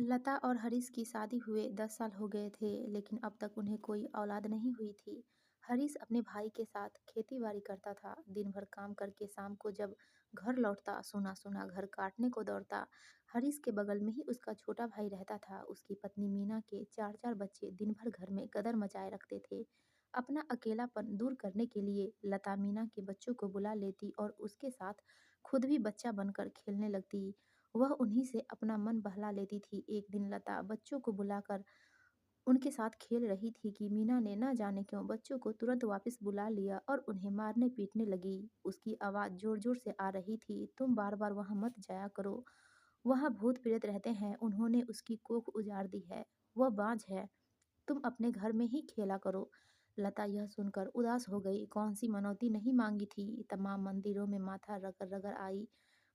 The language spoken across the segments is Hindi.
लता और हरीश की शादी हुए 10 साल हो गए थे, लेकिन अब तक उन्हें कोई औलाद नहीं हुई थी। हरीश अपने भाई के साथ खेती-बाड़ी करता था। दिन भर काम करके शाम को जब घर लौटता, सूना-सूना घर काटने को दौड़ता। हरीश के बगल में ही उसका छोटा भाई रहता था। उसकी पत्नी मीना के 4-4 बच्चे दिन भर घर में गदर मचाए रखते थे। अपना अकेलापन दूर करने के लिए लता मीना के बच्चों को बुला लेती और उसके साथ खुद भी बच्चा बनकर खेलने लगती। वह उन्हीं से अपना मन बहला लेती थी। एक दिन लता बच्चों को बुलाकर उनके साथ खेल रही थी कि मीना ने न जाने क्यों बच्चों को तुरंत वापस बुला लिया और उन्हें मारने-पीटने लगी। उसकी आवाज़ ज़ोर-ज़ोर से आ रही थी, "तुम बार-बार वहाँ मत जाया करो। वहाँ भूत-प्रेत रहते हैं, उन्होंने उसकी कोख उजाड़ दी है। वह बाँझ है, तुम अपने घर में ही खेला करो।" लता यह सुनकर उदास हो गई। कौन-सी मनौती नहीं माँगी थी। तमाम मंदिरों में माथा रगड़-रगड़ आई।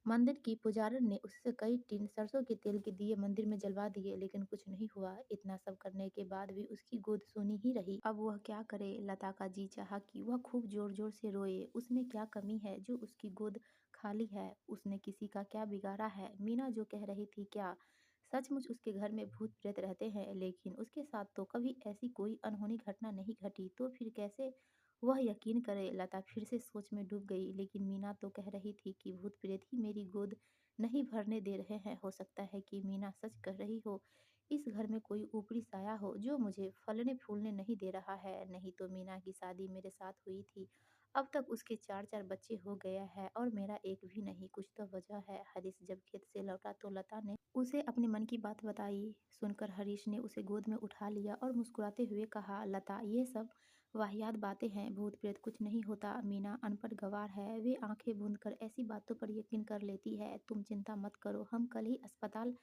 मंदिर की पुजारन ने उससे कई टीन सरसों के तेल के दिए मंदिर में जलवा दिए, लेकिन कुछ नहीं हुआ। इतना सब करने के बाद भी उसकी गोद सूनी ही रही। अब वह क्या करे? लता का जी चाहा कि वह खूब जोर-जोर से रोए। उसमें क्या कमी है जो उसकी गोद खाली है? उसने किसी का क्या बिगाड़ा है? मीना जो कह रही थी क्या सचमुच उसके घर में भूत-प्रेत रहते हैं? लेकिन उसके साथ तो कभी ऐसी कोई अनहोनी घटना नहीं घटी, तो फिर कैसे वह यकीन करे? लता फिर से सोच में डूब गई। लेकिन मीना तो कह रही थी कि भूत-प्रेत ही मेरी गोद नहीं भरने दे रहे हैं। हो सकता है कि मीना सच कह रही हो। इस घर में कोई ऊपरी साया हो जो मुझे फलने-फूलने नहीं दे रहा है। नहीं तो मीना की शादी मेरे साथ हुई थी। अब तक उसके 4-4 बच्चे हो गए हैं और मेरा एक भी नहीं। कुछ तो वजह है। हरीश जब खेत से लौटा तो लता ने उसे अपने मन की बात बताई। सुनकर हरीश ने उसे गोद में उठा लिया और मुस्कुराते हुए कहा, "लता, ये सब वाहियात बातें हैं, भूत-प्रेत कुछ नहीं होता। मीना अनपढ़ गँवार है, वे आँखें मूंद कर ऐसी बातों पर यकीन कर लेती है। तुम चिंता मत करो, हम कल ही अस्पताल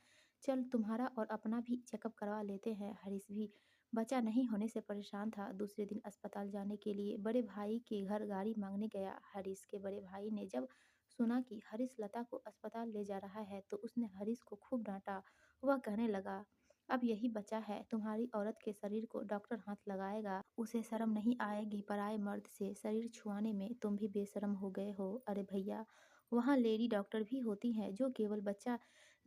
चल तुम्हारा और अपना भी चेकअप करवा लेते हैं।" हरीश भी बच्चा नहीं होने से परेशान था। दूसरे दिन अस्पताल जाने के लिए बड़े भाई के घर गाड़ी माँगने गया। हरीश के बड़े भाई ने जब सुना कि हरीश लता को अस्पताल ले जा रहा है, तो उसने हरीश को खूब डाँटा। वह कहने लगा, "अब यही बचा है, तुम्हारी औरत के शरीर को डॉक्टर हाथ लगाएगा, उसे शर्म नहीं आएगी पराए मर्द से शरीर छुआने में, तुम भी बेशर्म हो गए हो।" "अरे भैया, वहाँ लेडी डॉक्टर भी होती हैं जो केवल बच्चा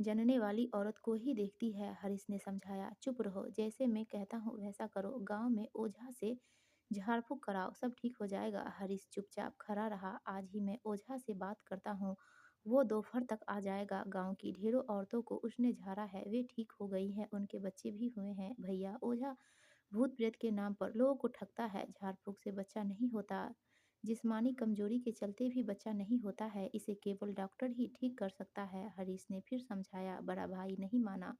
जनने वाली औरत को ही देखती है," हरीश ने समझाया। "चुप रहो, जैसे मैं कहता हूँ वैसा करो, गाँव में ओझा से झाड़-फूँक कराओ, सब ठीक हो जाएगा।" हरीश चुपचाप खड़ा रहा। "आज ही मैं ओझा से बात करता हूँ, वो दोपहर तक आ जाएगा। गाँव की ढेरों औरतों को उसने झाड़ा है, वे ठीक हो गई हैं, उनके बच्चे भी हुए हैं। भैया, ओझा भूत-प्रेत के नाम पर लोगों को ठगता है, झाड़-फूँक से बच्चा नहीं होता। जिस्मानी कमजोरी के चलते भी बच्चा नहीं होता है, इसे केवल डॉक्टर ही ठीक कर सकता है।" हरीश ने फिर समझाया। बड़ा भाई नहीं माना।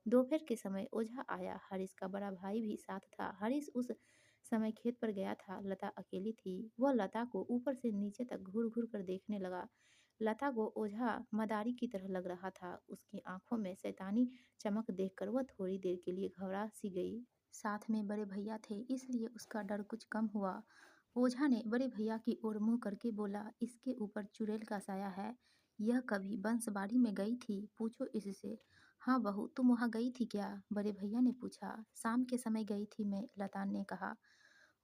दोपहर के समय ओझा आया। हरीश का बड़ा भाई भी साथ था। हरीश उस समय खेत पर गया था। लता अकेली थी। वह लता को ऊपर से नीचे तक घूर-घूर कर देखने लगा। लता को ओझा मदारी की तरह लग रहा था। उसकी आँखों में शैतानी चमक देखकर वह थोड़ी देर के लिए घबरा सी गई। साथ में बड़े भैया थे, इसलिए उसका डर कुछ कम हुआ। ओझा ने बड़े भैया की ओर मुँह करके बोला, "इसके ऊपर चुड़ैल का साया है। यह कभी बंसवाड़ी में गई थी, पूछो इससे।" "हाँ बहू, तुम वहाँ गई थी क्या?" बड़े भैया ने पूछा। "शाम के समय गई थी मैं," लता ने कहा।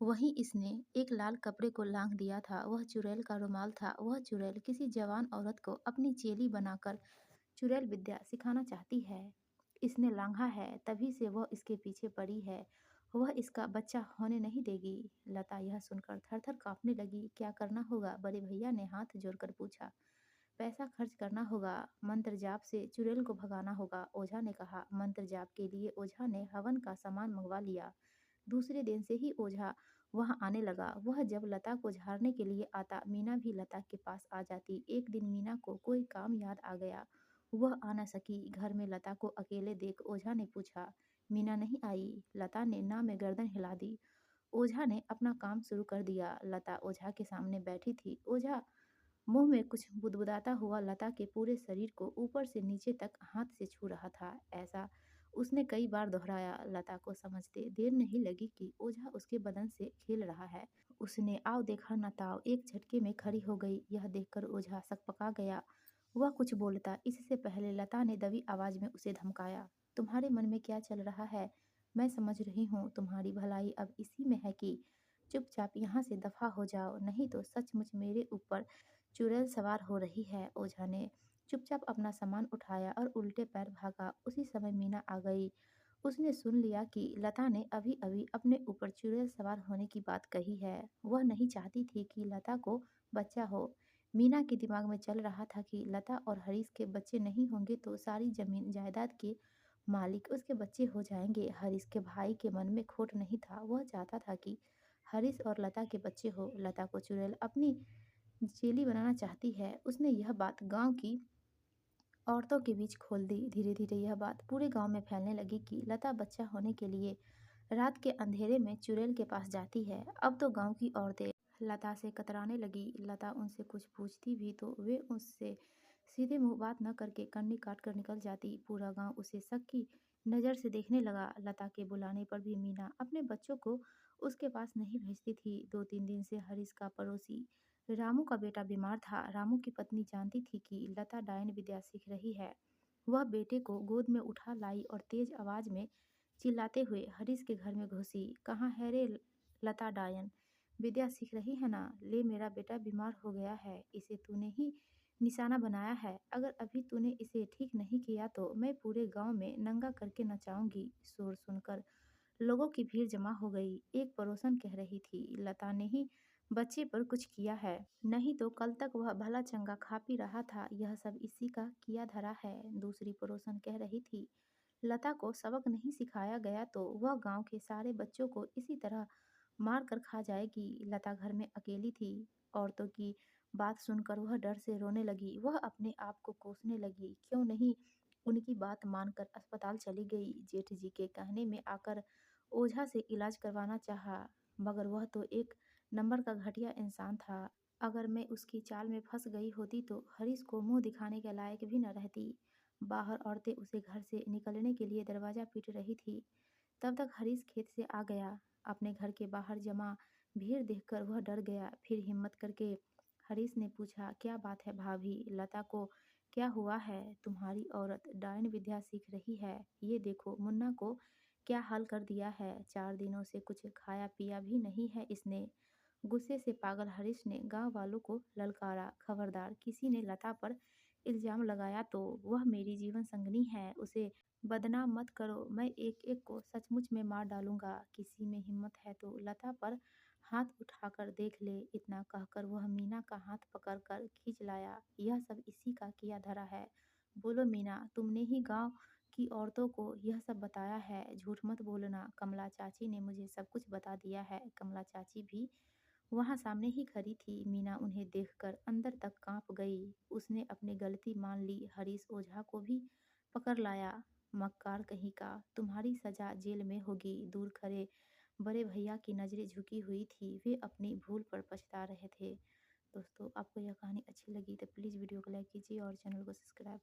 वहीं इसने एक लाल कपड़े को लांघ दिया था। वह चुड़ैल का रुमाल था। वह चुड़ैल किसी जवान औरत को अपनी चेली बनाकर चुड़ैल विद्या सिखाना चाहती है। इसने लांघा है, तभी से वह इसके पीछे पड़ी है। वह इसका बच्चा होने नहीं देगी। लता यह सुनकर थर-थर काँपने लगी। "क्या करना होगा?" बड़े भैया ने हाथ जोड़कर पूछा। "पैसा खर्च करना होगा, मंत्र जाप से चुड़ैल को भगाना होगा," ओझा ने कहा। मंत्र जाप के लिए ओझा ने हवन का सामान मंगवा लिया। दूसरे दिन से ही ओझा वहाँ आने लगा। वह जब लता को झाड़ने के लिए आता, मीना भी लता के पास आ जाती। एक दिन मीना को कोई काम याद आ गया। वह आ न सकी। घर में लता को अकेले देख ओझा ने पूछा, "मीना नहीं आई?" लता ने ना में गर्दन हिला दी। ओझा ने अपना काम शुरू कर दिया। लता ओझा के सामने बैठी थी। ओझा मुँह में कुछ बुदबुदाता हुआ लता के पूरे शरीर को ऊपर से नीचे तक हाथ से छू रहा था। ऐसा उसने कई बार दोहराया। लता को समझते देर नहीं लगी कि ओझा उसके बदन से खेल रहा है। उसने आव देखा न ताव एक झटके में खड़ी हो गई। यह देखकर ओझा सकपका गया। वह कुछ बोलता इससे पहले लता ने दबी आवाज में उसे धमकाया, "तुम्हारे मन में क्या चल रहा है? मैं समझ रही हूँ, तुम्हारी भलाई अब इसी में है कि चुपचाप यहाँ से दफा हो जाओ, नहीं तो सचमुच मेरे ऊपर चुड़ैल सवार हो रही है।" ओझा ने चुपचाप अपना सामान उठाया और उल्टे पैर भागा। उसी समय मीना आ गई। उसने सुन लिया कि लता ने अभी-अभी अपने ऊपर चुड़ैल सवार होने की बात कही है। वह नहीं चाहती थी कि लता को बच्चा हो। मीना के दिमाग में चल रहा था कि लता और हरीश के बच्चे नहीं होंगे तो सारी जमीन जायदाद के मालिक उसके बच्चे हो जाएंगे। हरीश के भाई के मन में खोट नहीं था। वह चाहता था कि हरीश और लता के बच्चे हो। लता को चुड़ैल अपनी चेली बनाना चाहती है। उसने यह बात गांव की औरतों के बीच खोल दी। धीरे धीरे यह बात पूरे गांव में फैलने लगी कि लता बच्चा होने के लिए रात के अंधेरे में चुड़ैल के पास जाती है। अब तो गांव की औरतें लता से कतराने लगी। लता उनसे कुछ पूछती भी तो वे उससे सीधे मुंह बात न करके कन्नी काट कर निकल जाती। पूरा गांव उसे शक की नज़र से देखने लगा। लता के बुलाने पर भी मीना अपने बच्चों को उसके पास नहीं भेजती थी। 2-3 दिन से हरीश का पड़ोसी रामू का बेटा बीमार था। रामू की पत्नी जानती थी कि लता डायन विद्या सीख रही है। वह बेटे को गोद में उठा लाई और तेज आवाज में चिल्लाते हुए हरीश के घर में घुसी। कहाँ है रे लता, डायन विद्या सीख रही है ना? ले, मेरा बेटा बीमार हो गया है, इसे तूने ही निशाना बनाया है। अगर अभी तूने इसे ठीक नहीं किया तो मैं पूरे गांव में नंगा करके नचाऊंगी। शोर सुनकर लोगों की भीड़ जमा हो गई। एक पड़ोसन कह रही थी, लता ने ही बच्चे पर कुछ किया है, नहीं तो कल तक वह भला चंगा खा पी रहा था। यह सब इसी का किया धरा है। दूसरी पड़ोसन कह रही थी, लता को सबक नहीं सिखाया गया तो वह गांव के सारे बच्चों को इसी तरह मार कर खा जाएगी। लता घर में अकेली थी। औरतों की बात सुनकर वह डर से रोने लगी। वह अपने आप को कोसने लगी, क्यों नहीं उनकी बात मानकर अस्पताल चली गई। जेठ जी के कहने में आकर ओझा से इलाज करवाना चाहा, मगर वह तो एक नंबर का घटिया इंसान था। अगर मैं उसकी चाल में फंस गई होती तो हरीश को मुंह दिखाने के लायक भी न रहती। बाहर औरतें उसे घर से निकलने के लिए दरवाजा पीट रही थी। तब तक हरीश खेत से आ गया। अपने घर के बाहर जमा भीड़ देखकर वह डर गया। फिर हिम्मत करके हरीश ने पूछा, क्या बात है भाभी, लता को क्या हुआ है? तुम्हारी औरत डायन विद्या सीख रही है। ये देखो मुन्ना को क्या हाल कर दिया है। 4 दिनों से कुछ खाया पिया भी नहीं है इसने। गुस्से से पागल हरीश ने गांव वालों को ललकारा, खबरदार किसी ने लता पर इल्जाम लगाया तो वह मेरी जीवन संगनी है, उसे बदनाम मत करो। मैं एक एक को सचमुच में मार डालूंगा। किसी में हिम्मत है तो लता पर हाथ उठाकर देख ले। इतना कहकर वह मीना का हाथ पकड़कर खींच लाया। यह सब इसी का किया धरा है। बोलो मीना, तुमने ही गांव की औरतों को यह सब बताया है। झूठ मत बोलना। कमला चाची ने मुझे सब कुछ बता दिया है। कमला चाची भी वहाँ सामने ही खड़ी थी। मीना उन्हें देखकर अंदर तक कांप गई। उसने अपनी गलती मान ली। हरीश ओझा को भी पकड़ लाया। मक्कार कहीं का, तुम्हारी सजा जेल में होगी। दूर खड़े बड़े भैया की नज़रें झुकी हुई थी। वे अपनी भूल पर पछता रहे थे। दोस्तों, आपको यह कहानी अच्छी लगी तो प्लीज़ वीडियो को लाइक कीजिए और चैनल को सब्सक्राइब